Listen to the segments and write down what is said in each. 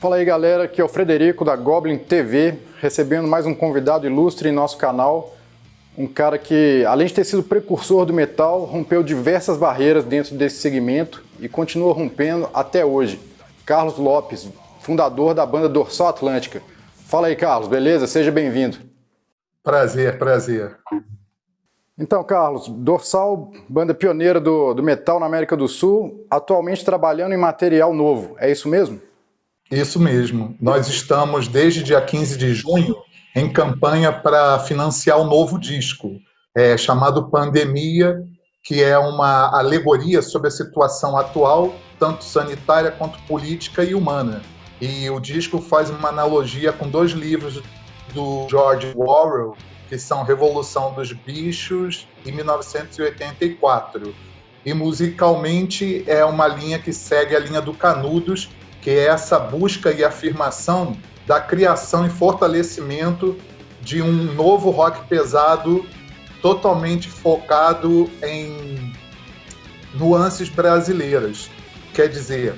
Fala aí, galera, aqui é o Frederico da Goblin TV, recebendo mais um convidado ilustre em nosso canal. Um cara que, além de ter sido precursor do metal, rompeu diversas barreiras dentro desse segmento e continua rompendo até hoje. Carlos Lopes, fundador da banda Dorsal Atlântica. Fala aí, Carlos, beleza? Seja bem-vindo. Prazer, prazer. Então, Carlos, Dorsal, banda pioneira do metal na América do Sul, atualmente trabalhando em material novo, é isso mesmo? Isso mesmo. Nós estamos, desde dia 15 de junho, em campanha para financiar um novo disco, chamado Pandemia, que é uma alegoria sobre a situação atual, tanto sanitária quanto política e humana. E o disco faz uma analogia com dois livros do George Orwell, que são Revolução dos Bichos e 1984. E musicalmente é uma linha que segue a linha do Canudos, que é essa busca e afirmação da criação e fortalecimento de um novo rock pesado totalmente focado em nuances brasileiras. Quer dizer,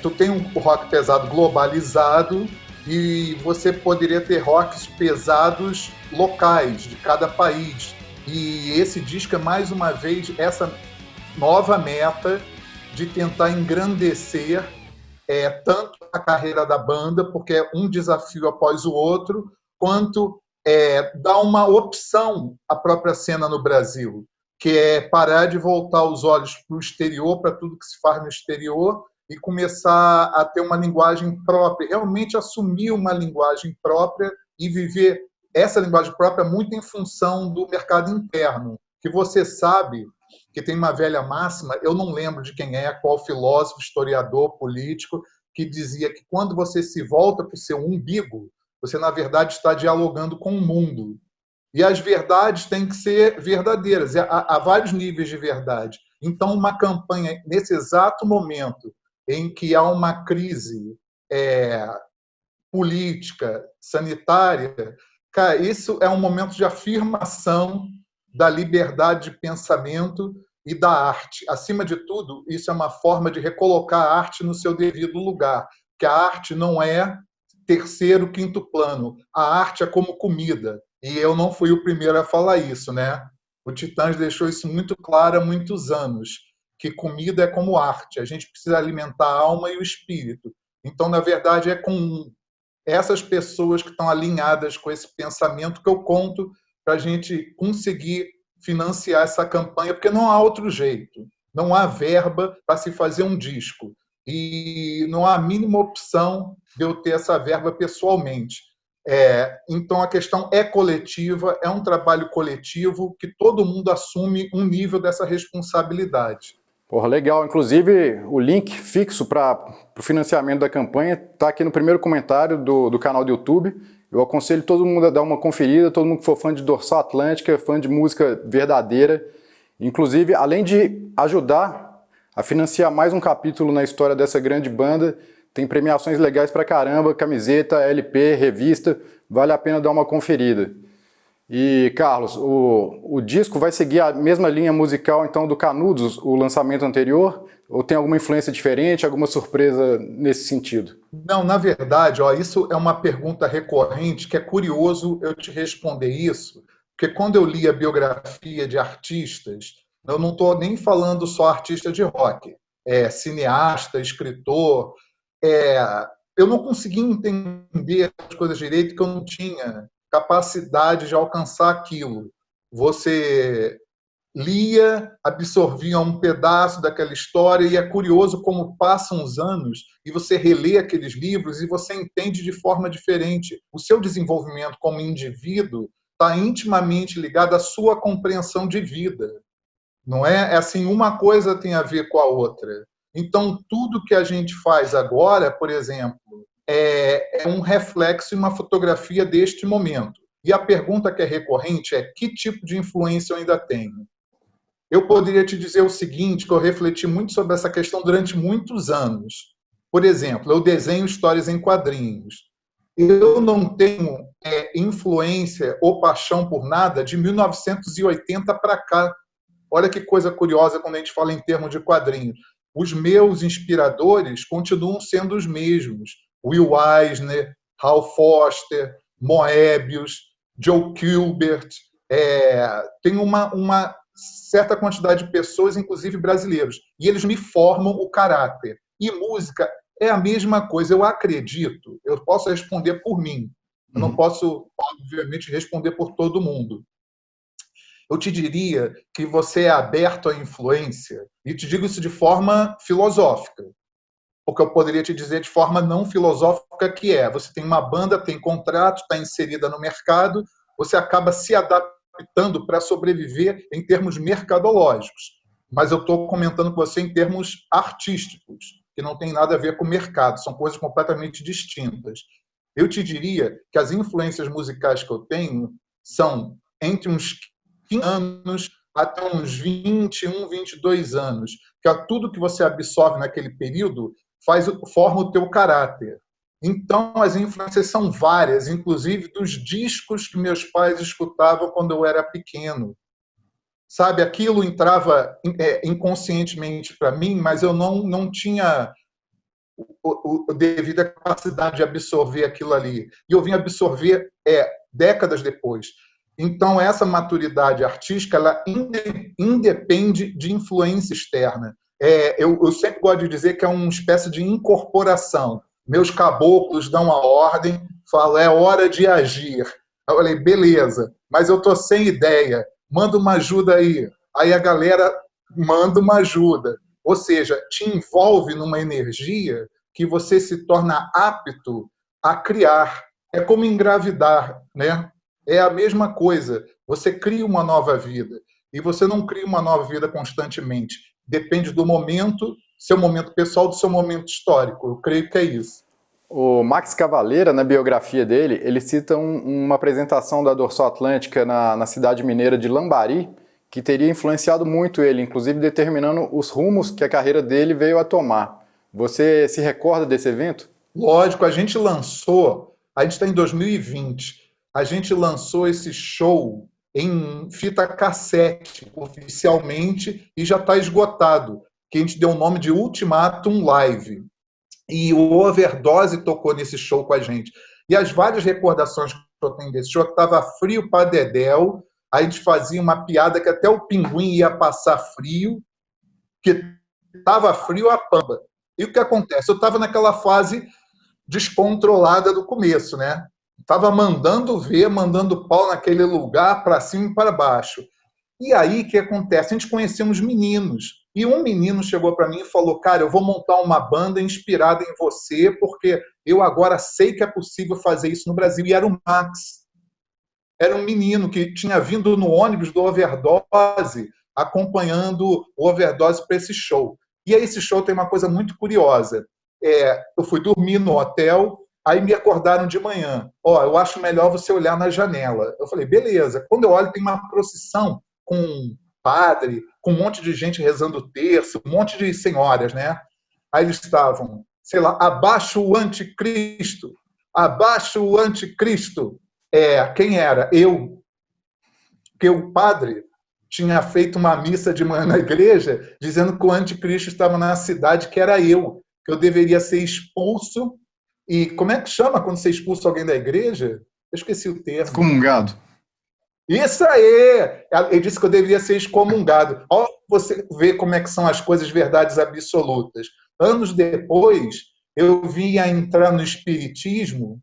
tu tem um rock pesado globalizado e você poderia ter rocks pesados locais de cada país. E esse disco é, mais uma vez, essa nova meta de tentar engrandecer tanto a carreira da banda, porque é um desafio após o outro, quanto dar uma opção à própria cena no Brasil, que é parar de voltar os olhos para o exterior, para tudo que se faz no exterior, e começar a ter uma linguagem própria, realmente assumir uma linguagem própria e viver essa linguagem própria muito em função do mercado interno, que você sabe que tem uma velha máxima, eu não lembro de quem é, qual filósofo, historiador, político, que dizia que quando você se volta para o seu umbigo, você, na verdade, está dialogando com o mundo. E as verdades têm que ser verdadeiras. Há vários níveis de verdade. Então, uma campanha, nesse exato momento em que há uma crise política, sanitária, cara, isso é um momento de afirmação da liberdade de pensamento e da arte. Acima de tudo, isso é uma forma de recolocar a arte no seu devido lugar, que a arte não é terceiro, quinto plano. A arte é como comida. E eu não fui o primeiro a falar isso, né? O Titãs deixou isso muito claro há muitos anos, que comida é como arte. A gente precisa alimentar a alma e o espírito. Então, na verdade, é com essas pessoas que estão alinhadas com esse pensamento que eu conto para a gente conseguir financiar essa campanha, porque não há outro jeito. Não há verba para se fazer um disco. E não há a mínima opção de eu ter essa verba pessoalmente. Então, a questão é coletiva, é um trabalho coletivo que todo mundo assume um nível dessa responsabilidade. Porra, legal. Inclusive, o link fixo para o financiamento da campanha está aqui no primeiro comentário do canal do YouTube. Eu aconselho todo mundo a dar uma conferida, todo mundo que for fã de Dorsal Atlântica, fã de música verdadeira. Inclusive, além de ajudar a financiar mais um capítulo na história dessa grande banda, tem premiações legais pra caramba, camiseta, LP, revista, vale a pena dar uma conferida. E, Carlos, o disco vai seguir a mesma linha musical, então, do Canudos, o lançamento anterior? Ou tem alguma influência diferente, alguma surpresa nesse sentido? Não, na verdade, isso é uma pergunta recorrente, que é curioso eu te responder isso, porque quando eu li a biografia de artistas, eu não estou nem falando só artista de rock, cineasta, escritor, eu não conseguia entender as coisas direito, que eu não tinha capacidade de alcançar aquilo. Você lia, absorvia um pedaço daquela história, e é curioso como passam os anos e você relê aqueles livros e você entende de forma diferente. O seu desenvolvimento como indivíduo está intimamente ligado à sua compreensão de vida. Não é assim, uma coisa tem a ver com a outra. Então, tudo que a gente faz agora, por exemplo, é um reflexo e uma fotografia deste momento. E a pergunta que é recorrente é: que tipo de influência eu ainda tenho? Eu poderia te dizer o seguinte, que eu refleti muito sobre essa questão durante muitos anos. Por exemplo, eu desenho histórias em quadrinhos. Eu não tenho influência ou paixão por nada de 1980 para cá. Olha que coisa curiosa quando a gente fala em termos de quadrinhos. os meus inspiradores continuam sendo os mesmos. Will Eisner, Hal Foster, Moebius, Joe Kubert. Tem uma certa quantidade de pessoas, inclusive brasileiros, e eles me formam o caráter. E música é a mesma coisa. Eu acredito, eu posso responder por mim, eu não posso, obviamente, responder por todo mundo. Eu te diria que você é aberto à influência, e te digo isso de forma filosófica, porque eu poderia te dizer de forma não filosófica, que você tem uma banda, tem contrato, está inserida no mercado, você acaba se adaptando para sobreviver em termos mercadológicos. Mas eu estou comentando com você em termos artísticos, que não tem nada a ver com o mercado, são coisas completamente distintas. Eu te diria que as influências musicais que eu tenho são entre uns 15 anos até uns 21, 22 anos, que é tudo que você absorve naquele período forma o teu caráter. Então, as influências são várias, inclusive dos discos que meus pais escutavam quando eu era pequeno. Sabe, aquilo entrava inconscientemente para mim, mas eu não tinha a devida capacidade de absorver aquilo ali. E eu vim absorver décadas depois. Então, essa maturidade artística, ela independe de influência externa. Eu sempre gosto de dizer que é uma espécie de incorporação. Meus caboclos dão a ordem, falam, é hora de agir. Eu falei, beleza, mas eu estou sem ideia, manda uma ajuda aí. Aí a galera manda uma ajuda. Ou seja, te envolve numa energia que você se torna apto a criar. É como engravidar, né? É a mesma coisa. Você cria uma nova vida. E você não cria uma nova vida constantemente. Depende do momento, seu momento pessoal, do seu momento histórico. Eu creio que é isso. O Max Cavalera, na biografia dele, ele cita uma apresentação da Dorsal Atlântica na cidade mineira de Lambari, que teria influenciado muito ele, inclusive determinando os rumos que a carreira dele veio a tomar. Você se recorda desse evento? Lógico, a gente está em 2020, a gente lançou esse show em fita cassete, oficialmente, e já está esgotado, que a gente deu o nome de Ultimatum Live. E o Overdose tocou nesse show com a gente. E as várias recordações que eu tenho desse show, que estava frio para dedéu, a gente fazia uma piada que até o pinguim ia passar frio, que estava frio a pamba. E o que acontece? Eu estava naquela fase descontrolada do começo, né? Estava mandando ver, mandando pau naquele lugar, para cima e para baixo. E aí, o que acontece? A gente conhecia uns meninos. E um menino chegou para mim e falou, cara, eu vou montar uma banda inspirada em você, porque eu agora sei que é possível fazer isso no Brasil. E era o Max. Era um menino que tinha vindo no ônibus do Overdose, acompanhando o Overdose para esse show. E aí esse show tem uma coisa muito curiosa. Eu fui dormir no hotel, aí me acordaram de manhã. Eu acho melhor você olhar na janela. Eu falei, beleza. Quando eu olho, tem uma procissão com um padre, com um monte de gente rezando o terço, um monte de senhoras, né? Aí eles estavam, sei lá, abaixo o anticristo, abaixo o anticristo. Quem era? Eu. Porque o padre tinha feito uma missa de manhã na igreja dizendo que o anticristo estava na cidade, que era eu, que eu deveria ser expulso. E como é que chama quando você expulsa alguém da igreja? Eu esqueci o termo. Excomungado. Isso aí! Ele disse que eu deveria ser excomungado. Olha, você vê como é que são as coisas, verdades absolutas. Anos depois, eu vim a entrar no espiritismo,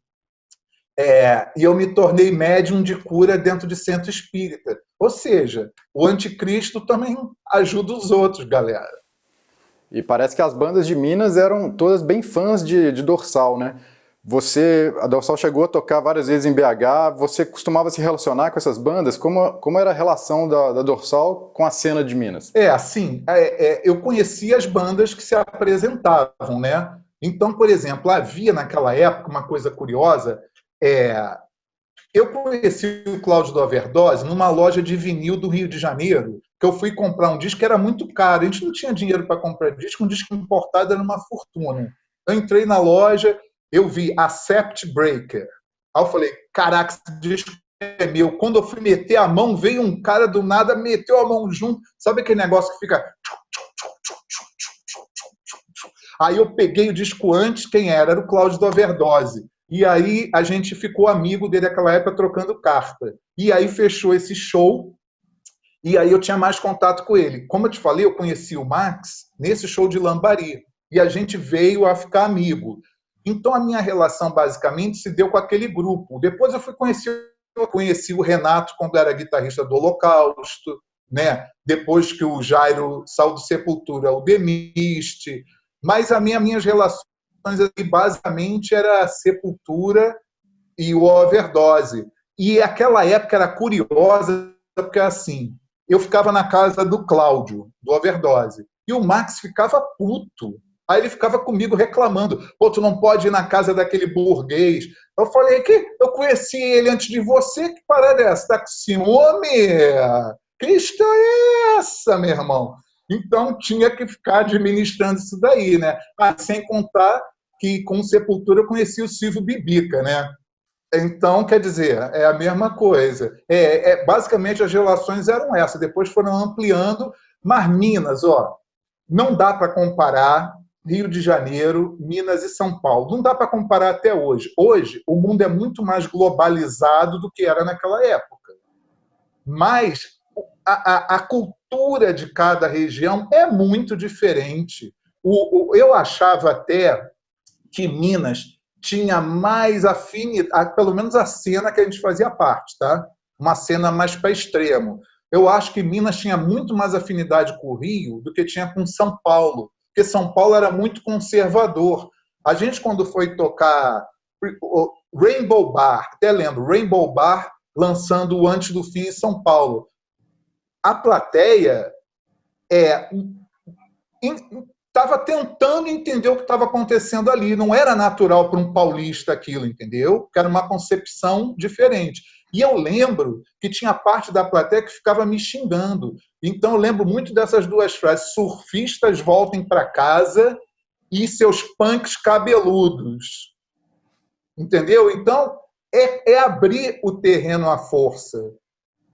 e eu me tornei médium de cura dentro de centro espírita. Ou seja, o anticristo também ajuda os outros, galera. E parece que as bandas de Minas eram todas bem fãs de Dorsal, né? A Dorsal chegou a tocar várias vezes em BH, você costumava se relacionar com essas bandas? Como era a relação da Dorsal com a cena de Minas? Eu conhecia as bandas que se apresentavam, né? Então, por exemplo, havia naquela época uma coisa curiosa, eu conheci o Cláudio do Overdose numa loja de vinil do Rio de Janeiro, que eu fui comprar um disco que era muito caro. A gente não tinha dinheiro para comprar disco, um disco importado era uma fortuna. Eu entrei na loja, eu vi Accept Breaker. Aí eu falei, caraca, esse disco é meu. Quando eu fui meter a mão, veio um cara do nada, meteu a mão junto. Sabe aquele negócio que fica... Aí eu peguei o disco antes, quem era? Era o Cláudio do Overdose. E aí a gente ficou amigo dele naquela época trocando carta. E aí fechou esse show, e aí eu tinha mais contato com ele. Como eu te falei, eu conheci o Max nesse show de Lambari. E a gente veio a ficar amigo. Então a minha relação basicamente se deu com aquele grupo. Depois eu conheci o Renato quando era guitarrista do Holocausto, né? Depois que o Jairo saiu do Sepultura, o Demiste. Mas minhas relações basicamente era Sepultura e o Overdose. E aquela época era curiosa, porque assim, eu ficava na casa do Cláudio, do Overdose, e o Max ficava puto. Aí ele ficava comigo reclamando: pô, tu não pode ir na casa daquele burguês. Eu falei que eu conheci ele antes de você, que parada é essa? Tá com ciúme? Que história é essa, meu irmão? Então tinha que ficar administrando isso daí, né? Sem contar que com Sepultura eu conheci o Silvio Bibica, né? Então, quer dizer, é a mesma coisa. Basicamente, as relações eram essas, depois foram ampliando, mas Minas, ó, não dá para comparar Rio de Janeiro, Minas e São Paulo. Não dá para comparar até hoje. Hoje, o mundo é muito mais globalizado do que era naquela época. Mas a cultura de cada região é muito diferente. Eu achava até que Minas tinha mais afinidade, pelo menos a cena que a gente fazia parte, tá? Uma cena mais para extremo. Eu acho que Minas tinha muito mais afinidade com o Rio do que tinha com São Paulo, porque São Paulo era muito conservador. A gente, quando foi tocar o Rainbow Bar, até lembro, Rainbow Bar lançando o Antes do Fim em São Paulo, a plateia estava tentando entender o que estava acontecendo ali. Não era natural para um paulista aquilo, entendeu? Porque era uma concepção diferente. E eu lembro que tinha parte da plateia que ficava me xingando. Então eu lembro muito dessas duas frases: surfistas voltem para casa e seus punks cabeludos. Entendeu? Então é abrir o terreno à força.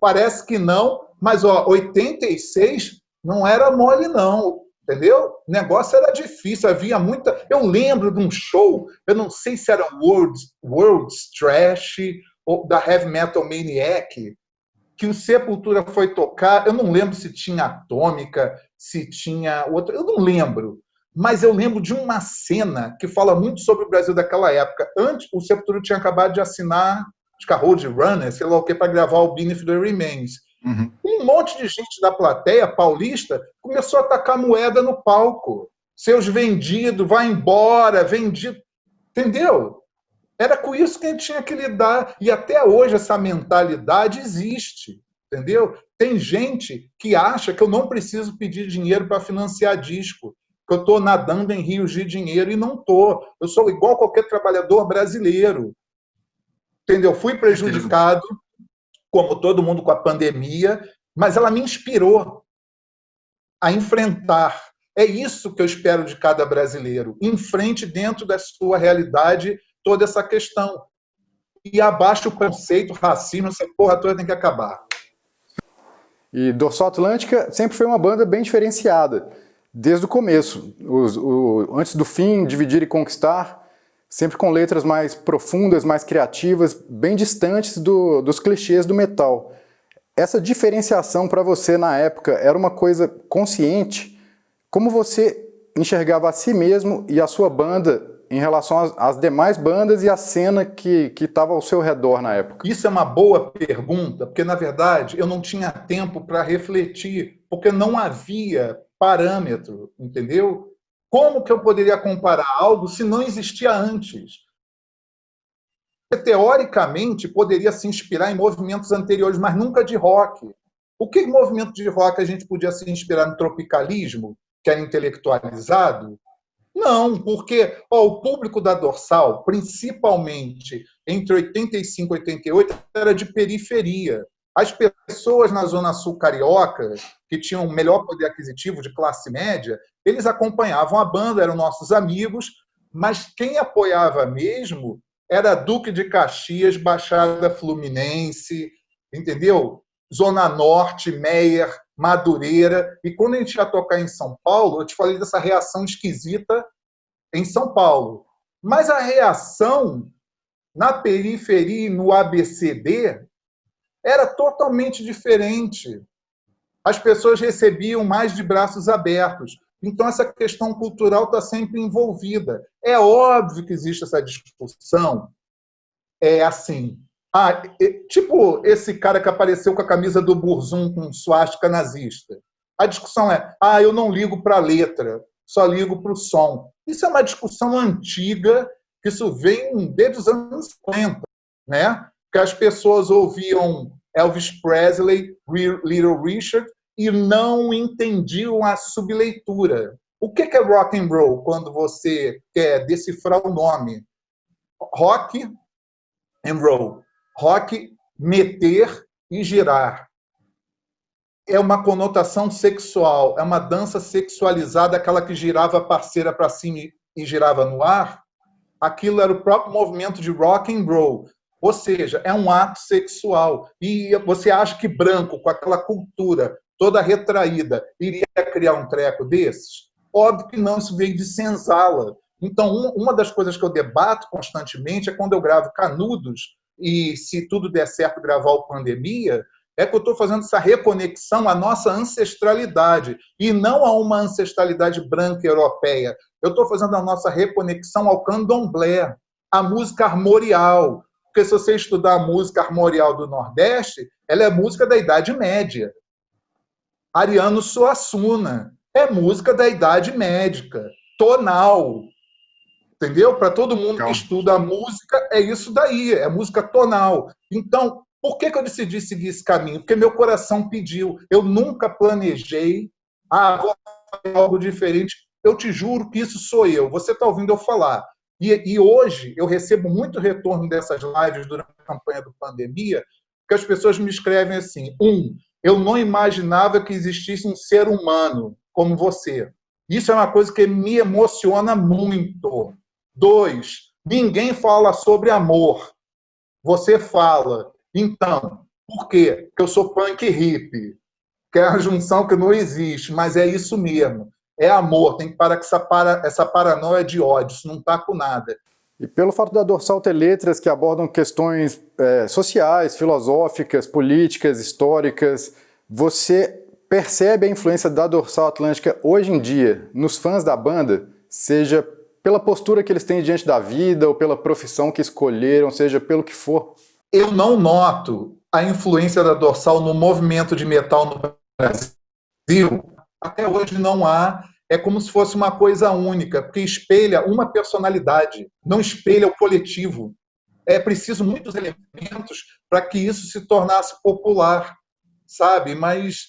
Parece que não, mas ó, 86 não era mole, não. Entendeu? O negócio era difícil, havia muita. Eu lembro de um show, eu não sei se era World's Trash ou da Heavy Metal Maniac, que o Sepultura foi tocar. Eu não lembro se tinha Atômica, se tinha outra, eu não lembro. Mas eu lembro de uma cena que fala muito sobre o Brasil daquela época. Antes, o Sepultura tinha acabado de assinar Road Runner, sei lá o que, para gravar o Beneath the Remains. Uhum. Um monte de gente da plateia paulista começou a tacar moeda no palco. Seus vendidos, vai embora, vendido. Entendeu? Era com isso que a gente tinha que lidar. E até hoje essa mentalidade existe. Entendeu? Tem gente que acha que eu não preciso pedir dinheiro para financiar disco, que eu estou nadando em rios de dinheiro, e não estou. Eu sou igual qualquer trabalhador brasileiro. Entendeu? Fui prejudicado, como todo mundo, com a pandemia, mas ela me inspirou a enfrentar. É isso que eu espero de cada brasileiro. Enfrente dentro da sua realidade toda essa questão. E abaixe o conceito, racismo, essa porra toda tem que acabar. E Dorsal Atlântica sempre foi uma banda bem diferenciada, desde o começo. Antes do Fim, Dividir e Conquistar, sempre com letras mais profundas, mais criativas, bem distantes dos clichês do metal. Essa diferenciação para você na época era uma coisa consciente? Como você enxergava a si mesmo e a sua banda em relação às demais bandas e à cena que estava ao seu redor na época? Isso é uma boa pergunta, porque, na verdade, eu não tinha tempo para refletir, porque não havia parâmetro, entendeu? Como que eu poderia comparar algo se não existia antes? Teoricamente, poderia se inspirar em movimentos anteriores, mas nunca de rock. O que movimento de rock a gente podia se inspirar no tropicalismo, que era intelectualizado? Não, porque o público da Dorsal, principalmente entre 85 e 88, era de periferia. As pessoas na Zona Sul carioca, que tinham um melhor poder aquisitivo de classe média, eles acompanhavam a banda, eram nossos amigos, mas quem apoiava mesmo era Duque de Caxias, Baixada Fluminense, entendeu? Zona Norte, Meier, Madureira. E quando a gente ia tocar em São Paulo, eu te falei dessa reação esquisita em São Paulo. Mas a reação na periferia e no ABCD era totalmente diferente. As pessoas recebiam mais de braços abertos. Então, essa questão cultural está sempre envolvida. É óbvio que existe essa discussão. É assim. Tipo esse cara que apareceu com a camisa do Burzum com suástica nazista. A discussão é: eu não ligo para a letra, só ligo para o som. Isso é uma discussão antiga, que isso vem desde os anos 50, né? Que as pessoas ouviam Elvis Presley, Little Richard, e não entendiam a subleitura. O que é rock and roll, quando você quer decifrar o nome? Rock and roll. Rock, meter e girar. É uma conotação sexual, é uma dança sexualizada, aquela que girava a parceira para cima e girava no ar. Aquilo era o próprio movimento de rock and roll. Ou seja, é um ato sexual. E você acha que branco, com aquela cultura toda retraída, iria criar um treco desses? Óbvio que não, isso veio de senzala. Então, uma das coisas que eu debato constantemente é quando eu gravo Canudos, e se tudo der certo gravar o Pandemia, é que eu estou fazendo essa reconexão à nossa ancestralidade, e não a uma ancestralidade branca europeia. Eu estou fazendo a nossa reconexão ao candomblé, à música armorial. Porque se você estudar a música armorial do Nordeste, ela é música da Idade Média. Ariano Suassuna é música da Idade Média, tonal. Entendeu? Para todo mundo que estuda a música, é isso daí, é música tonal. Então, por que eu decidi seguir esse caminho? Porque meu coração pediu. Eu nunca planejei, vou fazer algo diferente. Eu te juro que isso sou eu. Você está ouvindo eu falar. E hoje eu recebo muito retorno dessas lives durante a campanha do Pandemia, que as pessoas me escrevem assim: eu não imaginava que existisse um ser humano como você. Isso é uma coisa que me emociona muito. 2, ninguém fala sobre amor. Você fala. Então, por quê? Porque eu sou punk hippie, que é uma junção que não existe, mas é isso mesmo. É amor, tem que parar com essa paranoia de ódio, isso não está com nada. E pelo fato da Dorsal ter letras que abordam questões sociais, filosóficas, políticas, históricas, você percebe a influência da Dorsal Atlântica hoje em dia nos fãs da banda, seja pela postura que eles têm diante da vida ou pela profissão que escolheram, seja pelo que for? Eu não noto a influência da Dorsal no movimento de metal no Brasil. Até hoje não há. É como se fosse uma coisa única, porque espelha uma personalidade, não espelha o coletivo. É preciso muitos elementos para que isso se tornasse popular, sabe? Mas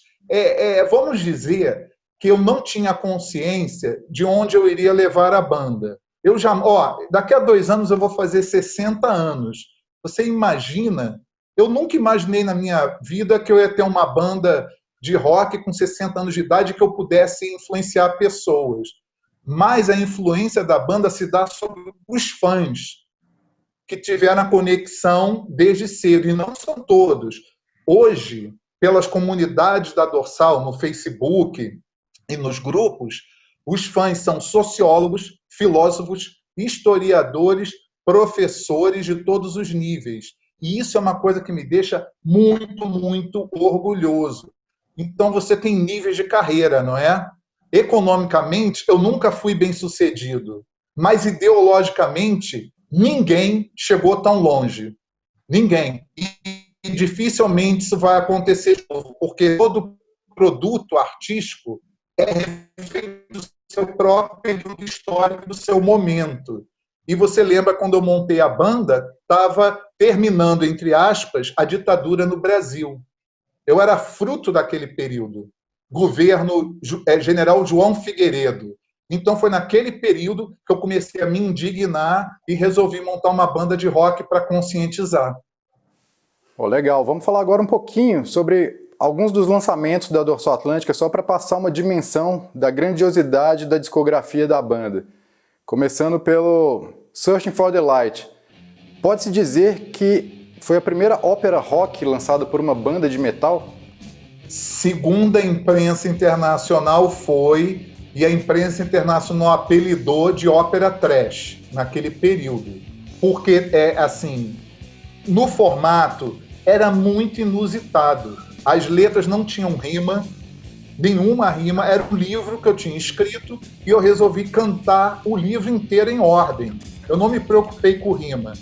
vamos dizer que eu não tinha consciência de onde eu iria levar a banda. Daqui a 2 anos eu vou fazer 60 anos. Você imagina? Eu nunca imaginei na minha vida que eu ia ter uma banda de rock com 60 anos de idade que eu pudesse influenciar pessoas. Mas a influência da banda se dá sobre os fãs, que tiveram a conexão desde cedo, e não são todos. Hoje, pelas comunidades da Dorsal, no Facebook e nos grupos, os fãs são sociólogos, filósofos, historiadores, professores de todos os níveis. E isso é uma coisa que me deixa muito, muito orgulhoso. Então, você tem níveis de carreira, não é? Economicamente, eu nunca fui bem-sucedido, mas ideologicamente, ninguém chegou tão longe. Ninguém. E dificilmente isso vai acontecer de novo, porque todo produto artístico é refém do seu próprio período histórico, do seu momento. E você lembra, quando eu montei a banda, estava terminando, entre aspas, a ditadura no Brasil. Eu era fruto daquele período. Governo General João Figueiredo. Então foi naquele período que eu comecei a me indignar e resolvi montar uma banda de rock para conscientizar. Legal. Vamos falar agora um pouquinho sobre alguns dos lançamentos da Dorsal Atlântica, só para passar uma dimensão da grandiosidade da discografia da banda. Começando pelo Searching for the Light. Pode-se dizer que foi a primeira ópera rock lançada por uma banda de metal? Segundo a imprensa internacional, foi. e a imprensa internacional apelidou de ópera trash naquele período, porque assim, no formato era muito inusitado. As letras não tinham rima, nenhuma rima, era um livro que eu tinha escrito e eu resolvi cantar o livro inteiro em ordem. Eu não me preocupei com rima.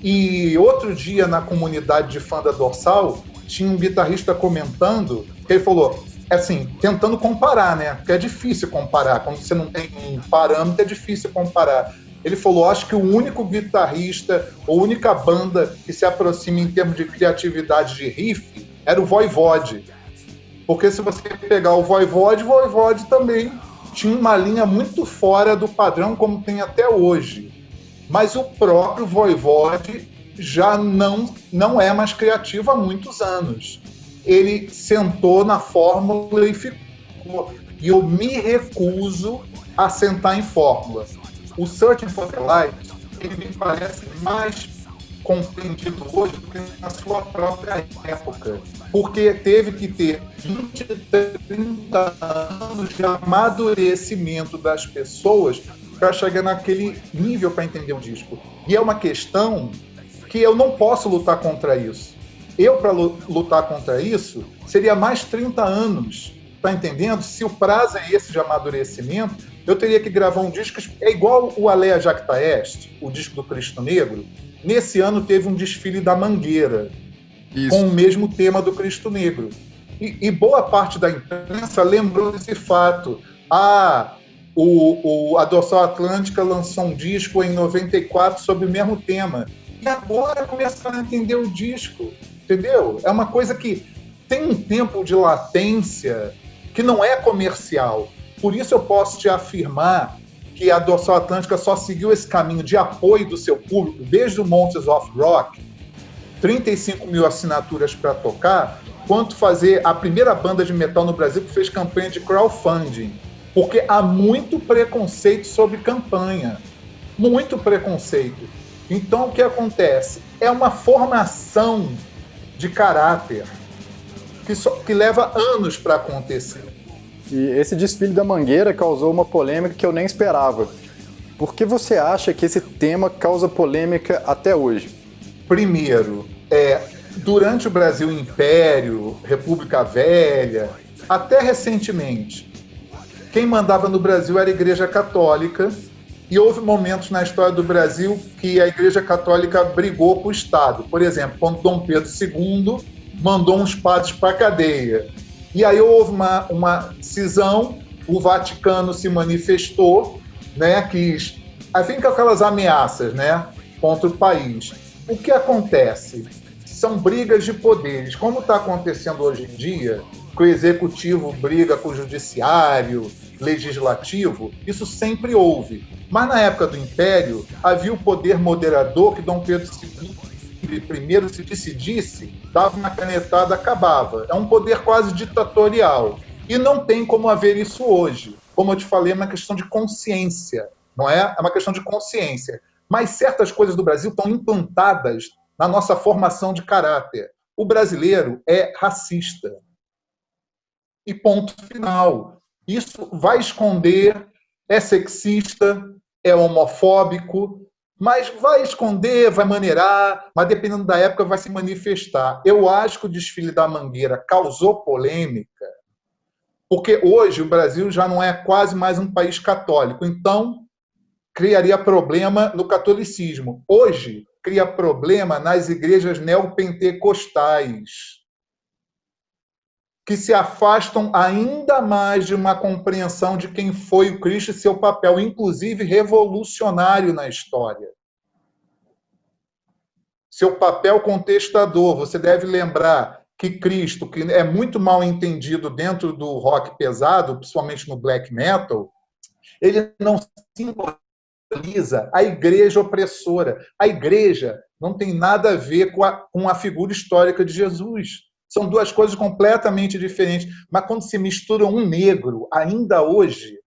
E outro dia, na comunidade de fã da Dorsal, tinha um guitarrista comentando, que ele falou, assim, tentando comparar, né? Porque é difícil comparar. Quando você não tem um parâmetro, é difícil comparar. Ele falou, acho que o único guitarrista, ou única banda que se aproxima em termos de criatividade de riff, era o Voivode. Porque se você pegar o Voivode também tinha uma linha muito fora do padrão, como tem até hoje. Mas o próprio Voivode já não é mais criativo há muitos anos. Ele sentou na fórmula e ficou. E eu me recuso a sentar em fórmula. O Searching for the Light, ele me parece mais compreendido hoje do que na sua própria época. Porque teve que ter 20, 30 anos de amadurecimento das pessoas para chegar naquele nível para entender o disco. E é uma questão que eu não posso lutar contra isso. Eu, para lutar contra isso, seria mais 30 anos. Tá entendendo? Se o prazo é esse de amadurecimento, eu teria que gravar um disco. É igual o Alea Jacta Est, o disco do Cristo Negro. Nesse ano teve um desfile da Mangueira, isso, com o mesmo tema do Cristo Negro. E boa parte da imprensa lembrou desse fato. A Dorsal Atlântica lançou um disco em 94 sobre o mesmo tema. E agora começaram a entender o disco, entendeu? É uma coisa que tem um tempo de latência que não é comercial. Por isso eu posso te afirmar que a Dorsal Atlântica só seguiu esse caminho de apoio do seu público desde o Monsters of Rock, 35 mil assinaturas para tocar, quanto fazer a primeira banda de metal no Brasil que fez campanha de crowdfunding. Porque há muito preconceito sobre campanha. Muito preconceito. Então, o que acontece? É uma formação de caráter que leva anos para acontecer. E esse desfile da Mangueira causou uma polêmica que eu nem esperava. Por que você acha que esse tema causa polêmica até hoje? Primeiro, durante o Brasil Império, República Velha, até recentemente, quem mandava no Brasil era a Igreja Católica, e houve momentos na história do Brasil que a Igreja Católica brigou com o Estado. Por exemplo, quando Dom Pedro II mandou uns padres para a cadeia. E aí houve uma cisão, o Vaticano se manifestou, né, com aquelas ameaças, né, contra o país. O que acontece? São brigas de poderes. Como está acontecendo hoje em dia, que o executivo briga com o judiciário, legislativo, isso sempre houve. Mas na época do Império, havia o poder moderador que Dom Pedro I, se decidisse, dava uma canetada, acabava. É um poder quase ditatorial. E não tem como haver isso hoje. Como eu te falei, é uma questão de consciência, não é? É uma questão de consciência. Mas certas coisas do Brasil estão implantadas na nossa formação de caráter. O brasileiro é racista. E ponto final. Isso vai esconder, é sexista, é homofóbico, mas vai esconder, vai maneirar, mas dependendo da época vai se manifestar. Eu acho que o desfile da Mangueira causou polêmica, porque hoje o Brasil já não é quase mais um país católico, então criaria problema no catolicismo. Hoje cria problema nas igrejas neopentecostais, que se afastam ainda mais de uma compreensão de quem foi o Cristo e seu papel, inclusive revolucionário na história. Seu papel contestador. Você deve lembrar que Cristo, que é muito mal entendido dentro do rock pesado, principalmente no black metal, ele não simboliza a igreja opressora. A igreja não tem nada a ver com a figura histórica de Jesus. São duas coisas completamente diferentes. Mas quando se mistura um negro, ainda hoje,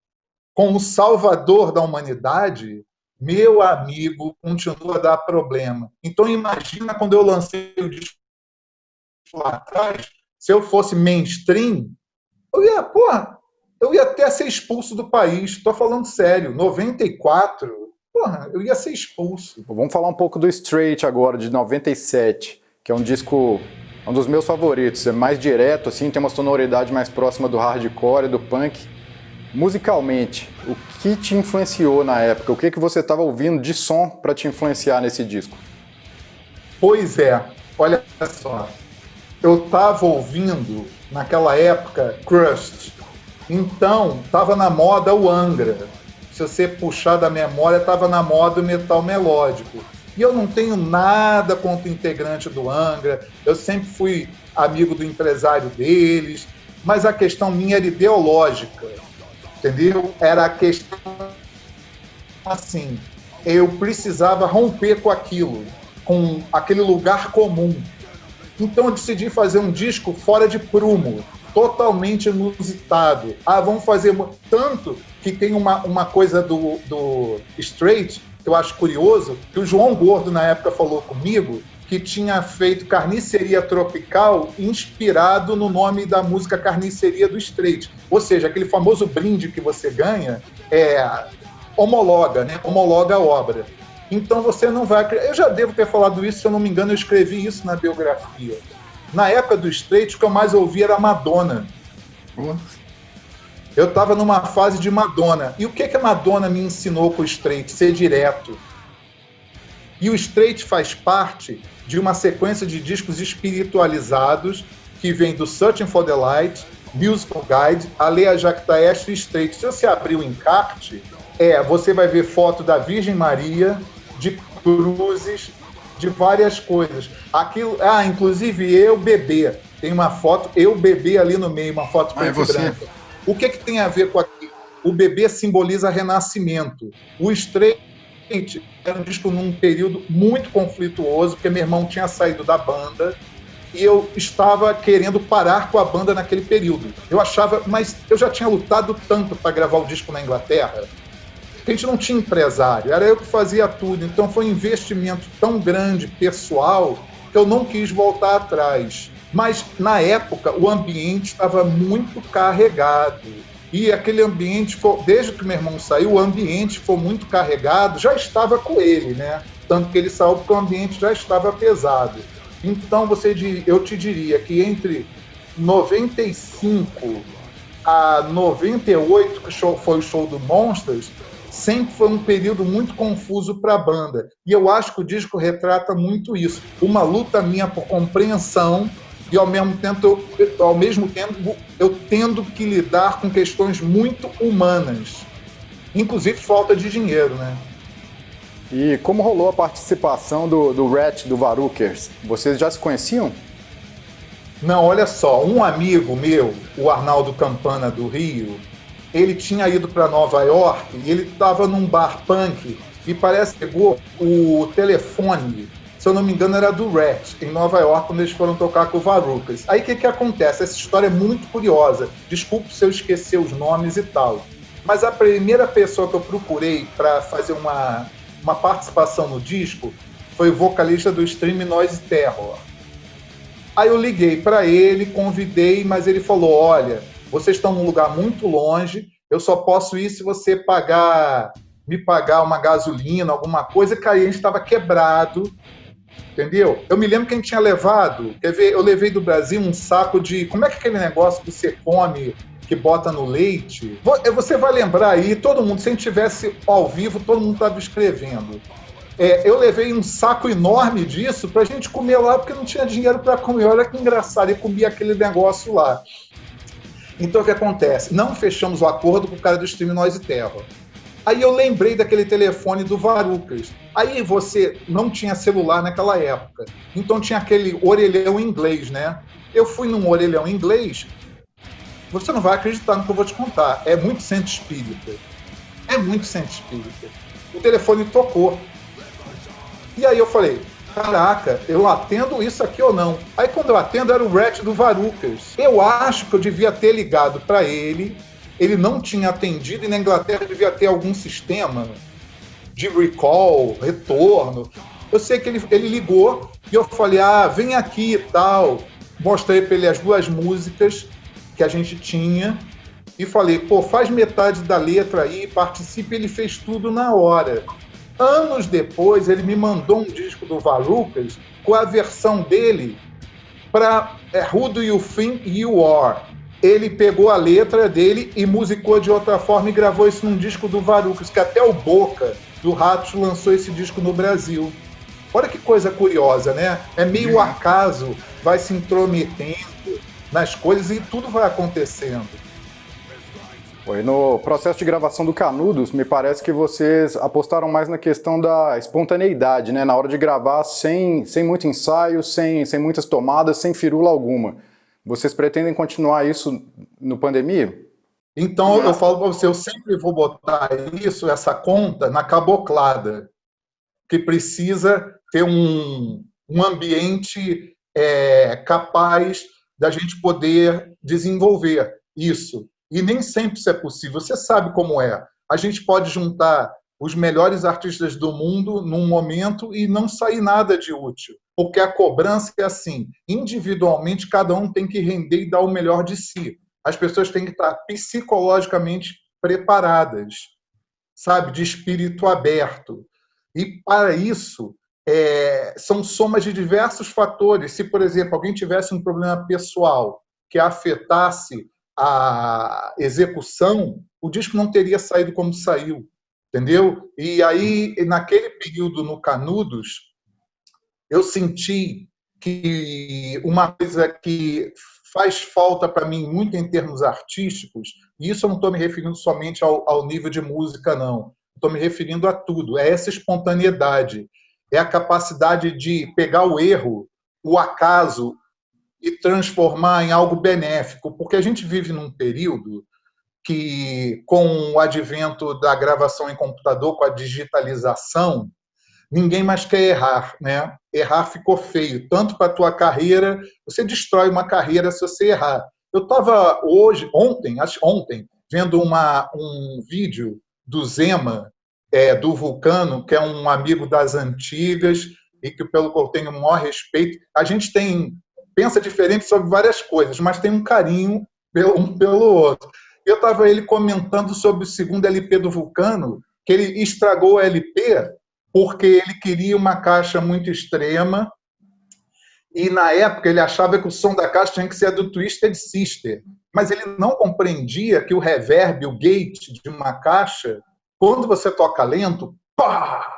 com o salvador da humanidade, meu amigo, continua a dar problema. Então, imagina quando eu lancei o disco lá atrás, se eu fosse mainstream, eu ia, porra, eu ia até ser expulso do país. Estou falando sério. 94, porra, eu ia ser expulso. Vamos falar um pouco do Straight agora, de 97, que é um disco, um dos meus favoritos. É mais direto, assim, tem uma sonoridade mais próxima do hardcore e do punk. Musicalmente, o que te influenciou na época? O que você estava ouvindo de som para te influenciar nesse disco? Pois é, olha só. Eu estava ouvindo, naquela época, Crust. Então, estava na moda o Angra. Se você puxar da memória, estava na moda o metal melódico. E eu não tenho nada contra o integrante do Angra. Eu sempre fui amigo do empresário deles. Mas a questão minha era ideológica. Entendeu? Era a questão assim, eu precisava romper com aquilo, com aquele lugar comum. Então eu decidi fazer um disco fora de prumo, totalmente inusitado. Vamos fazer tanto que tem uma coisa do Straight, que eu acho curioso, que o João Gordo na época falou comigo, que tinha feito Carniceria Tropical inspirado no nome da música Carniceria do Straight. Ou seja, aquele famoso brinde que você ganha homologa, né? Homologa a obra. Então você não vai... Eu já devo ter falado isso, se eu não me engano, eu escrevi isso na biografia. Na época do Straight, o que eu mais ouvi era Madonna. Eu estava numa fase de Madonna. E o que a Madonna me ensinou com o Straight? Ser direto. E o Straight faz parte de uma sequência de discos espiritualizados que vem do Searching for the Light, Musical Guide, Alea Jactaes e Straight. Se você abrir o encarte, você vai ver foto da Virgem Maria, de cruzes, de várias coisas. Aquilo, inclusive eu bebê. Tem uma foto, eu bebê ali no meio, uma foto preta e branca. O que tem a ver com aquilo? O bebê simboliza renascimento. O Straight era um disco num período muito conflituoso, porque meu irmão tinha saído da banda e eu estava querendo parar com a banda naquele período. Eu achava, mas eu já tinha lutado tanto para gravar o disco na Inglaterra, que a gente não tinha empresário, era eu que fazia tudo. Então foi um investimento tão grande, pessoal, que eu não quis voltar atrás. Mas, na época, o ambiente estava muito carregado. E aquele ambiente, desde que meu irmão saiu, o ambiente foi muito carregado, já estava com ele, né? Tanto que ele saiu porque o ambiente já estava pesado. Então, eu te diria que entre 95 a 98, que foi o show do Monsters, sempre foi um período muito confuso para a banda. E eu acho que o disco retrata muito isso. Uma luta minha por compreensão e, ao mesmo tempo, eu tendo que lidar com questões muito humanas. Inclusive falta de dinheiro, né? E como rolou a participação do Rat, do Varukers? Vocês já se conheciam? Não, olha só. Um amigo meu, o Arnaldo Campana, do Rio, ele tinha ido para Nova York e ele estava num bar punk e parece que pegou o telefone, se eu não me engano, era do Rat, em Nova York, quando eles foram tocar com o Varukers. Aí o que acontece? Essa história é muito curiosa. Desculpe se eu esquecer os nomes e tal. Mas a primeira pessoa que eu procurei para fazer uma participação no disco foi o vocalista do Extreme Noise Terror. Aí eu liguei para ele, convidei, mas ele falou, olha, vocês estão num lugar muito longe, eu só posso ir se você me pagar uma gasolina, alguma coisa, que aí a gente estava quebrado. Entendeu? Eu me lembro que a gente tinha levado, quer ver, eu levei do Brasil um saco de, como é que aquele negócio que você come, que bota no leite? Você vai lembrar aí, todo mundo, se a gente tivesse ao vivo, todo mundo estava escrevendo. Eu levei um saco enorme disso pra gente comer lá, porque não tinha dinheiro para comer. Olha que engraçado, e comia aquele negócio lá. Então o que acontece? Não fechamos o acordo com o cara do Extreme Noise Terror. Aí eu lembrei daquele telefone do Varukers. Aí você não tinha celular naquela época. Então tinha aquele orelhão inglês, né? Eu fui num orelhão inglês. Você não vai acreditar no que eu vou te contar. É muito centro espírita. É muito centro espírita. O telefone tocou. E aí eu falei, caraca, eu atendo isso aqui ou não? Aí quando eu atendo era o Rat do Varukers. Eu acho que eu devia ter ligado para ele. Ele não tinha atendido e na Inglaterra devia ter algum sistema de recall, retorno. Eu sei que ele ligou e eu falei, vem aqui e tal. Mostrei para ele as duas músicas que a gente tinha e falei, pô, faz metade da letra aí, participe, ele fez tudo na hora. Anos depois, ele me mandou um disco do Valucas com a versão dele para Who Do You Think You Are? Ele pegou a letra dele e musicou de outra forma e gravou isso num disco do Varucas, que até o Boca, do Ratos, lançou esse disco no Brasil. Olha que coisa curiosa, né? É meio acaso, vai se intrometendo nas coisas e tudo vai acontecendo. E no processo de gravação do Canudos, me parece que vocês apostaram mais na questão da espontaneidade, né? Na hora de gravar, sem muito ensaio, sem muitas tomadas, sem firula alguma. Vocês pretendem continuar isso no pandemia? Então, eu falo para você, eu sempre vou botar isso, essa conta, na caboclada, que precisa ter um ambiente capaz da gente poder desenvolver isso. E nem sempre isso é possível. Você sabe como é. A gente pode juntar os melhores artistas do mundo num momento e não sair nada de útil. Porque a cobrança é assim. Individualmente, cada um tem que render e dar o melhor de si. As pessoas têm que estar psicologicamente preparadas, sabe? De espírito aberto. E, para isso, são somas de diversos fatores. Se, por exemplo, alguém tivesse um problema pessoal que afetasse a execução, o disco não teria saído como saiu, entendeu? E aí, naquele período no Canudos, eu senti que uma coisa que faz falta para mim muito em termos artísticos, e isso eu não estou me referindo somente ao nível de música, não. Estou me referindo a tudo. É essa espontaneidade, é a capacidade de pegar o erro, o acaso, e transformar em algo benéfico, porque a gente vive num período que, com o advento da gravação em computador, com a digitalização, ninguém mais quer errar, né? Errar ficou feio, tanto para a tua carreira, você destrói uma carreira se você errar. Eu estava ontem, vendo um vídeo do Zema, do Vulcano, que é um amigo das antigas e que, pelo que eu tenho o maior respeito, a gente pensa diferente sobre várias coisas, mas tem um carinho um pelo outro. Eu estava ele comentando sobre o segundo LP do Vulcano, que ele estragou o LP porque ele queria uma caixa muito extrema e, na época, ele achava que o som da caixa tinha que ser a do Twisted Sister. Mas ele não compreendia que o reverb, o gate de uma caixa, quando você toca lento, pá,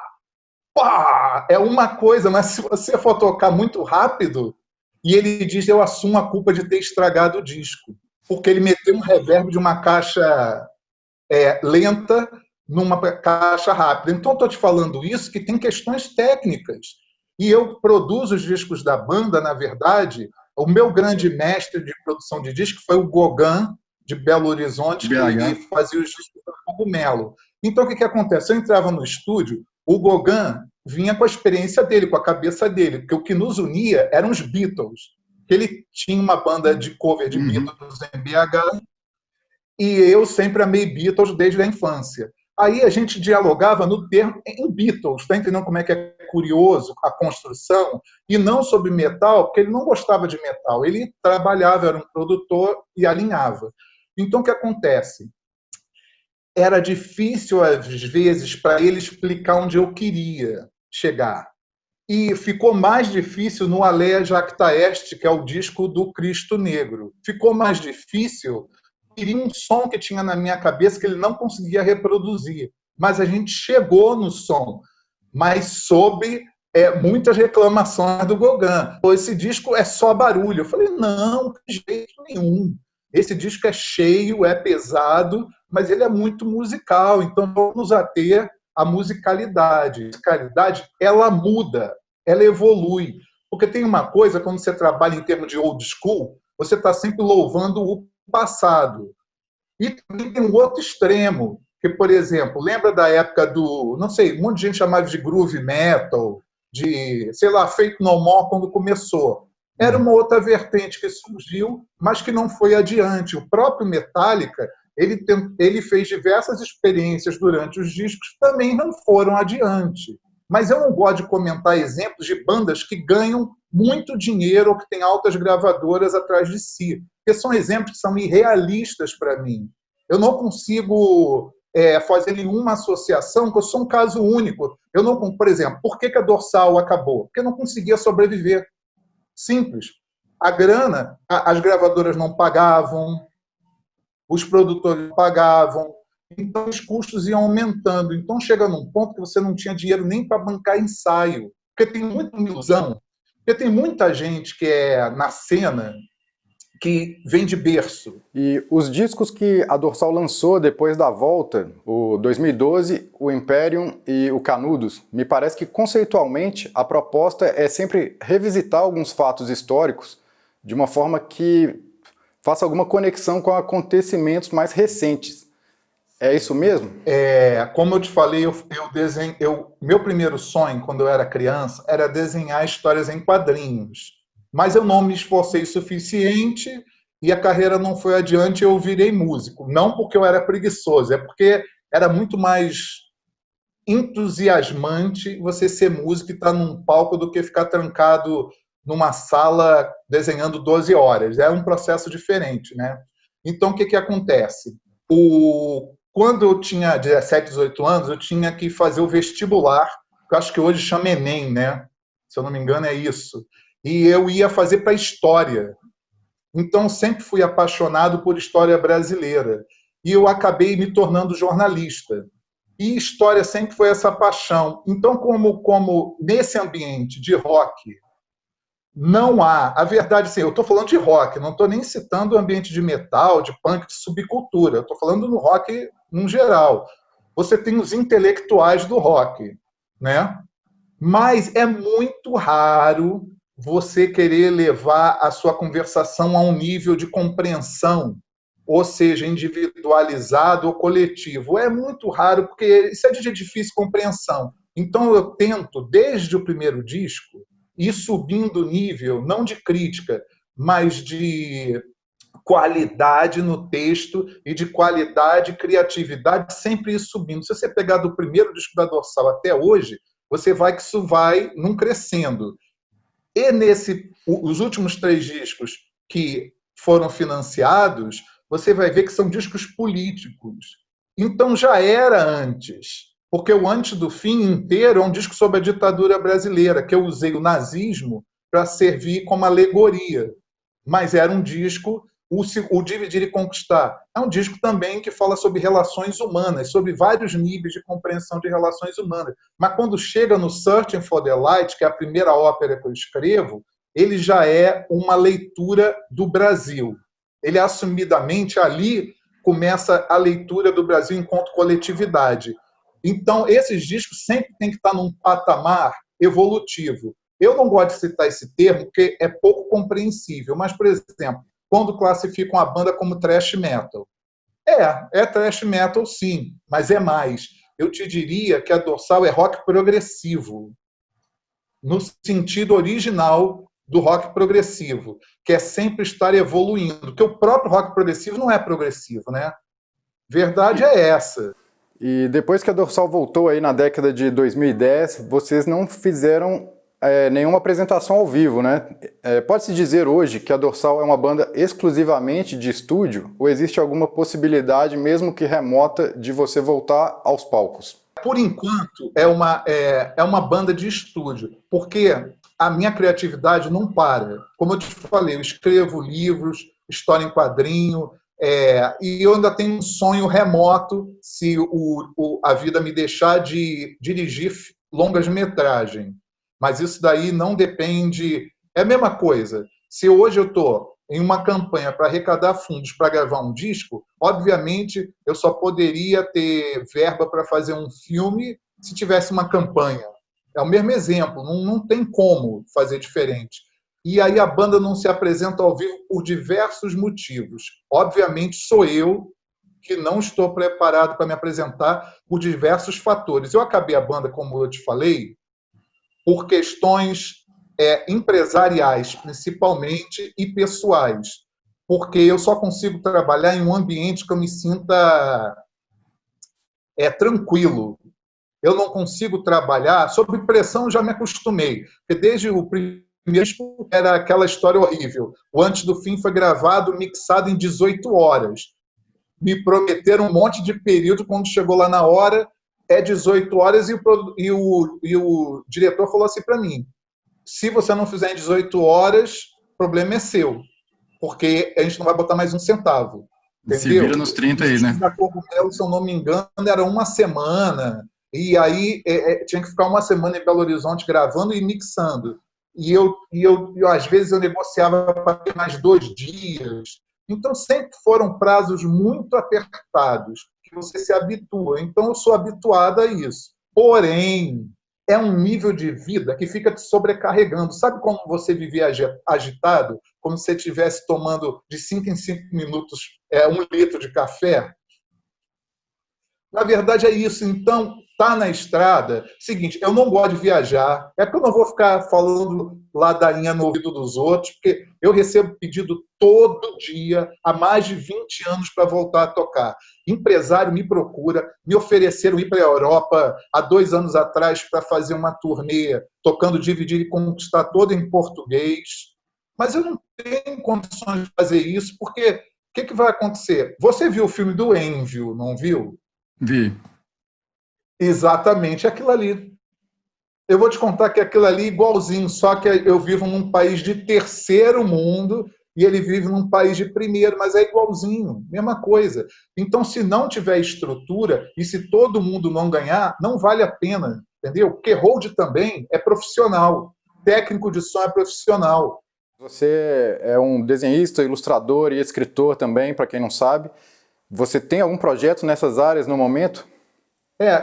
pá, é uma coisa, mas se você for tocar muito rápido, e ele diz, eu assumo a culpa de ter estragado o disco, porque ele meteu um reverb de uma caixa lenta numa caixa rápida. Então, estou te falando isso, que tem questões técnicas. E eu produzo os discos da banda, na verdade, o meu grande mestre de produção de disco foi o Gauguin, de Belo Horizonte, que fazia os discos do Cogumelo. Então, o que acontece? Eu entrava no estúdio, o Gauguin vinha com a experiência dele, com a cabeça dele, porque o que nos unia eram os Beatles. Ele tinha uma banda de cover de Beatles em BH, e eu sempre amei Beatles desde a infância. Aí a gente dialogava no termo em Beatles, tá entendendo como é que é curioso a construção? E não sobre metal, porque ele não gostava de metal. Ele trabalhava, era um produtor e alinhava. Então, o que acontece? Era difícil, às vezes, para ele explicar onde eu queria chegar. E ficou mais difícil no Alea Jacta Est, que é o disco do Cristo Negro. Ficou mais difícil, queria um som que tinha na minha cabeça que ele não conseguia reproduzir. Mas a gente chegou no som, mas sob muitas reclamações do Gauguin. Esse disco é só barulho. Eu falei, não, de jeito nenhum. Esse disco é cheio, é pesado, mas ele é muito musical, então vamos ater a musicalidade. A musicalidade, ela muda, ela evolui. Porque tem uma coisa, quando você trabalha em termos de old school, você está sempre louvando o passado. E também tem um outro extremo, que, por exemplo, lembra da época do, não sei, um monte de gente chamava de groove metal, de, sei lá, Faith No More, quando começou. Era uma outra vertente que surgiu, mas que não foi adiante. O próprio Metallica, ele fez diversas experiências durante os discos, também não foram adiante. Mas eu não gosto de comentar exemplos de bandas que ganham muito dinheiro ou que têm altas gravadoras atrás de si, porque são exemplos que são irrealistas para mim. Eu não consigo fazer nenhuma associação, porque eu sou um caso único. Eu não, por exemplo, por que a Dorsal acabou? Porque eu não conseguia sobreviver. Simples. A grana, as gravadoras não pagavam, os produtores não pagavam, então os custos iam aumentando. Então chega num ponto que você não tinha dinheiro nem para bancar ensaio, porque tem muita ilusão, porque tem muita gente que é na cena que vem de berço. E os discos que a Dorsal lançou depois da volta, o 2012, o Imperium e o Canudos, me parece que conceitualmente a proposta é sempre revisitar alguns fatos históricos de uma forma que faça alguma conexão com acontecimentos mais recentes. É isso mesmo? Como eu te falei, meu primeiro sonho, quando eu era criança, era desenhar histórias em quadrinhos. Mas eu não me esforcei o suficiente e a carreira não foi adiante e eu virei músico. Não porque eu era preguiçoso, é porque era muito mais entusiasmante você ser músico e estar num palco do que ficar trancado numa sala desenhando 12 horas. É um processo diferente, né? Então, o que acontece? Quando eu tinha 17, 18 anos, eu tinha que fazer o vestibular, que eu acho que hoje chama Enem, né? Se eu não me engano, é isso. E eu ia fazer para História. Então, sempre fui apaixonado por história brasileira. E eu acabei me tornando jornalista. E História sempre foi essa paixão. Então, como nesse ambiente de rock, não há. A verdade, sim, eu estou falando de rock, não estou nem citando o ambiente de metal, de punk, de subcultura. Eu estou falando no rock no geral. Você tem os intelectuais do rock, né? Mas é muito raro você querer levar a sua conversação a um nível de compreensão, ou seja, individualizado ou coletivo. É muito raro, porque isso é de difícil compreensão. Então, eu tento, desde o primeiro disco, ir subindo o nível, não de crítica, mas de qualidade no texto e de qualidade e criatividade, sempre ir subindo. Se você pegar do primeiro disco da Dorsal até hoje, você vai que isso vai num crescendo. E os últimos 3 discos que foram financiados, você vai ver que são discos políticos. Então já era antes, porque o Antes do Fim inteiro é um disco sobre a ditadura brasileira, que eu usei o nazismo para servir como alegoria. Mas era um disco, o Dividir e Conquistar, é um disco também que fala sobre relações humanas, sobre vários níveis de compreensão de relações humanas. Mas quando chega no Searching for the Light, que é a primeira ópera que eu escrevo, ele já é uma leitura do Brasil. Ele assumidamente ali começa a leitura do Brasil enquanto coletividade. Então, esses discos sempre têm que estar num patamar evolutivo. Eu não gosto de citar esse termo porque é pouco compreensível, mas, por exemplo, quando classificam a banda como thrash metal. É thrash metal sim, mas é mais. Eu te diria que a Dorsal é rock progressivo, no sentido original do rock progressivo, que é sempre estar evoluindo, porque o próprio rock progressivo não é progressivo, né? Verdade é essa. E depois que a Dorsal voltou aí na década de 2010, vocês não fizeram nenhuma apresentação ao vivo, né? Pode-se dizer hoje que a Dorsal é uma banda exclusivamente de estúdio ou existe alguma possibilidade, mesmo que remota, de você voltar aos palcos? Por enquanto, é uma banda de estúdio, porque a minha criatividade não para. Como eu te falei, eu escrevo livros, história em quadrinho, e eu ainda tenho um sonho remoto, se a vida me deixar, de dirigir longas-metragem. Mas isso daí não depende... É a mesma coisa. Se hoje eu estou em uma campanha para arrecadar fundos para gravar um disco, obviamente eu só poderia ter verba para fazer um filme se tivesse uma campanha. É o mesmo exemplo, não tem como fazer diferente. E aí a banda não se apresenta ao vivo por diversos motivos. Obviamente sou eu que não estou preparado para me apresentar por diversos fatores. Eu acabei a banda, como eu te falei, por questões empresariais, principalmente, e pessoais, porque eu só consigo trabalhar em um ambiente que eu me sinta tranquilo. Eu não consigo trabalhar sob pressão, já me acostumei, porque desde o primeiro era aquela história horrível. O Antes do Fim foi gravado, mixado em 18 horas. me prometeram um monte de período, quando chegou lá na hora, é 18 horas, e o diretor falou assim para mim, se você não fizer em 18 horas, o problema é seu, porque a gente não vai botar mais um centavo. Se Entendeu? vira nos 30 Os aí, filmes né? da Cogumelo, se eu não me engano, era uma semana. E aí tinha que ficar uma semana em Belo Horizonte gravando e mixando. Às vezes, eu negociava para ter mais 2 dias. Então, sempre foram prazos muito apertados, que você se habitua. Então, eu sou habituada a isso. Porém, é um nível de vida que fica te sobrecarregando. Sabe como você vivia agitado? Como se você estivesse tomando de 5 em 5 minutos 1 litro de café? Na verdade é isso. Então, tá na estrada. Seguinte, eu não gosto de viajar. É porque eu não vou ficar falando ladainha no ouvido dos outros, porque eu recebo pedido todo dia, há mais de 20 anos, para voltar a tocar. Empresário me procura, me ofereceram ir para a Europa há 2 anos atrás para fazer uma turnê, tocando Dividir e Conquistar toda em português. Mas eu não tenho condições de fazer isso, porque o que vai acontecer? Você viu o filme do Envio, não viu? Vi. Exatamente aquilo ali. Eu vou te contar que aquilo ali é igualzinho, só que eu vivo num país de terceiro mundo e ele vive num país de primeiro, mas é igualzinho, mesma coisa. Então, se não tiver estrutura e se todo mundo não ganhar, não vale a pena, entendeu? Porque hold também é profissional, técnico de som é profissional. Você é um desenhista, ilustrador e escritor também, para quem não sabe. Você tem algum projeto nessas áreas no momento?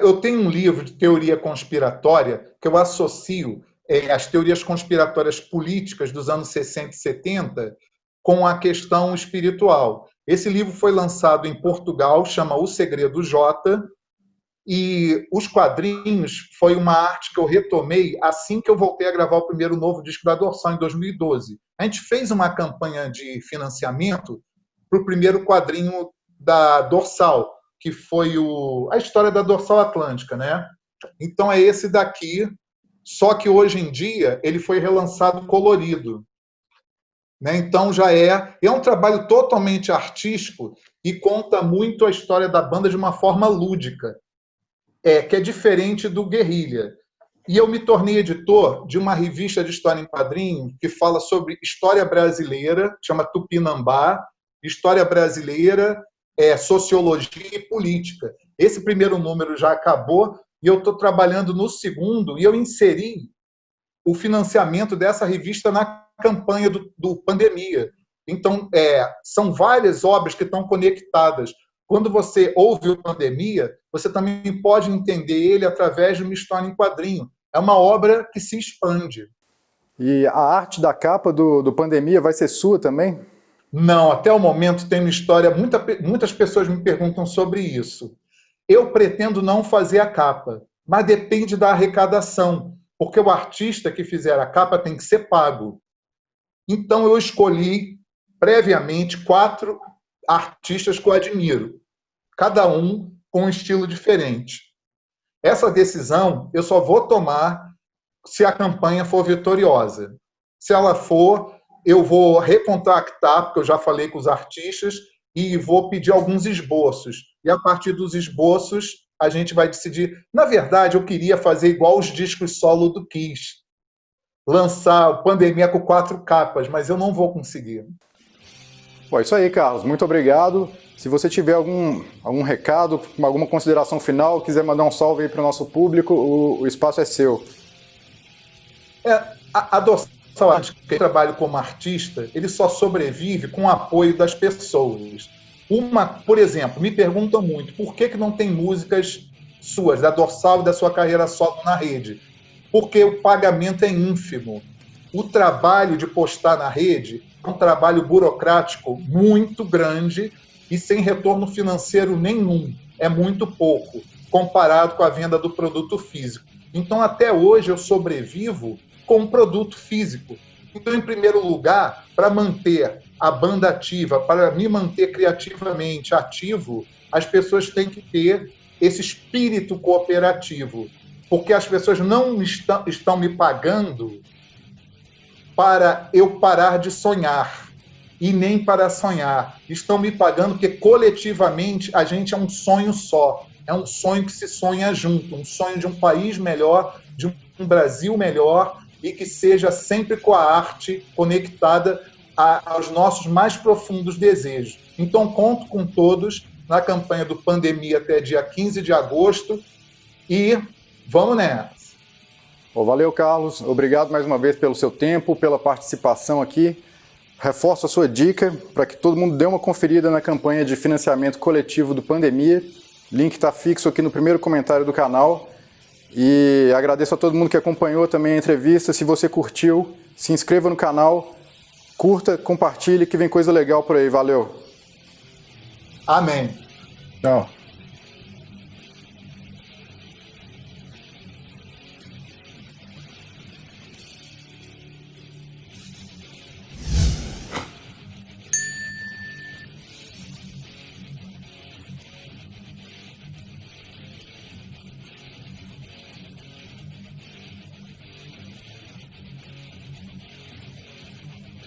Eu tenho um livro de teoria conspiratória que eu associo as teorias conspiratórias políticas dos anos 60 e 70 com a questão espiritual. Esse livro foi lançado em Portugal, chama O Segredo J, e os quadrinhos foi uma arte que eu retomei assim que eu voltei a gravar o primeiro novo disco da Dorsal, em 2012. A gente fez uma campanha de financiamento para o primeiro quadrinho da Dorsal, que foi a história da Dorsal Atlântica, né? Então é esse daqui, só que hoje em dia ele foi relançado colorido. Né? Então já é um trabalho totalmente artístico e conta muito a história da banda de uma forma lúdica, que é diferente do Guerrilha. E eu me tornei editor de uma revista de história em quadrinhos que fala sobre história brasileira, chama Tupinambá, história brasileira, sociologia e política. Esse primeiro número já acabou e eu estou trabalhando no segundo, e eu inseri o financiamento dessa revista na campanha do Pandemia. Então, são várias obras que estão conectadas. Quando você ouve o Pandemia, você também pode entender ele através de uma história em quadrinho. É uma obra que se expande. E a arte da capa do Pandemia vai ser sua também? Não, até o momento tem uma história, muitas pessoas me perguntam sobre isso. Eu pretendo não fazer a capa, mas depende da arrecadação, porque o artista que fizer a capa tem que ser pago. Então eu escolhi previamente 4 artistas que eu admiro, cada um com um estilo diferente. Essa decisão eu só vou tomar se a campanha for vitoriosa. Se ela for, eu vou recontactar, porque eu já falei com os artistas, e vou pedir alguns esboços. E a partir dos esboços, a gente vai decidir. Na verdade, eu queria fazer igual os discos solo do Kiss, lançar o Pandemia com 4 capas, mas eu não vou conseguir. Bom, é isso aí, Carlos. Muito obrigado. Se você tiver algum recado, alguma consideração final, quiser mandar um salve aí para o nosso público, o espaço é seu. A Dorsal, que trabalha como artista, ele só sobrevive com o apoio das pessoas. Por exemplo, me perguntam muito por que não tem músicas suas, da Dorsal e da sua carreira solo na rede. Porque o pagamento é ínfimo. O trabalho de postar na rede é um trabalho burocrático muito grande e sem retorno financeiro nenhum. É muito pouco, comparado com a venda do produto físico. Então, até hoje, eu sobrevivo com um produto físico. Então, em primeiro lugar, para manter a banda ativa, para me manter criativamente ativo, as pessoas têm que ter esse espírito cooperativo, porque as pessoas não estão me pagando para eu parar de sonhar. e nem para sonhar. Estão me pagando porque coletivamente a gente é um sonho só. É um sonho que se sonha junto, um sonho de um país melhor, de um Brasil melhor e que seja sempre com a arte conectada aos nossos mais profundos desejos. Então, conto com todos na campanha do Pandemia até dia 15 de agosto e vamos nessa. Valeu, Carlos. Obrigado mais uma vez pelo seu tempo, pela participação aqui. Reforço a sua dica para que todo mundo dê uma conferida na campanha de financiamento coletivo do Pandemia. Link está fixo aqui no primeiro comentário do canal. E agradeço a todo mundo que acompanhou também a entrevista. Se você curtiu, se inscreva no canal, curta, compartilhe, que vem coisa legal por aí. Valeu. Amém. Tchau.